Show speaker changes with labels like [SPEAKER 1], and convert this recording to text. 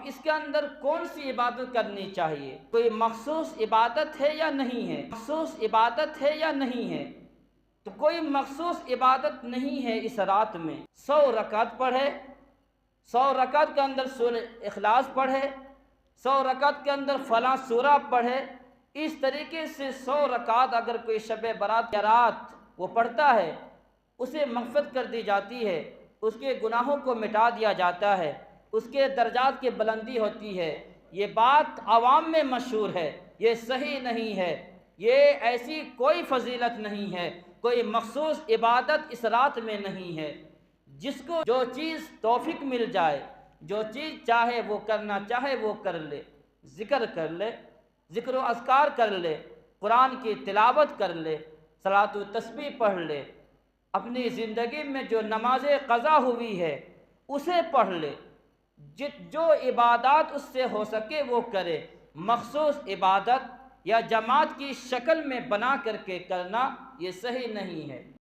[SPEAKER 1] اب اس کے اندر کون سی عبادت کرنی چاہیے؟ کوئی مخصوص عبادت ہے یا نہیں ہے؟ مخصوص عبادت ہے یا نہیں ہے؟ تو کوئی مخصوص عبادت نہیں ہے اس رات میں۔ 100 رکعت پڑھے، 100 رکعت کے اندر سورہ اخلاص پڑھے، 100 رکعت کے اندر فلاں سورہ پڑھے، اس طریقے سے 100 رکعت اگر کوئی شب برات یا رات وہ پڑھتا ہے، اسے مغفرت کر دی جاتی ہے، اس کے گناہوں کو مٹا دیا جاتا ہے، اس کے درجات کی بلندی ہوتی ہے۔ یہ بات عوام میں مشہور ہے، یہ صحیح نہیں ہے، یہ ایسی کوئی فضیلت نہیں ہے، کوئی مخصوص عبادت اس رات میں نہیں ہے۔ جس کو جو چیز توفیق مل جائے، جو چیز چاہے وہ کرنا چاہے وہ کر لے، ذکر کر لے، ذکر و اذکار کر لے، قرآن کی تلاوت کر لے، صلاۃ و تسبیح پڑھ لے، اپنی زندگی میں جو نماز قضا ہوئی ہے اسے پڑھ لے، جو عبادات اس سے ہو سکے وہ کرے۔ مخصوص عبادت یا جماعت کی شکل میں بنا کر کے کرنا یہ صحیح نہیں ہے۔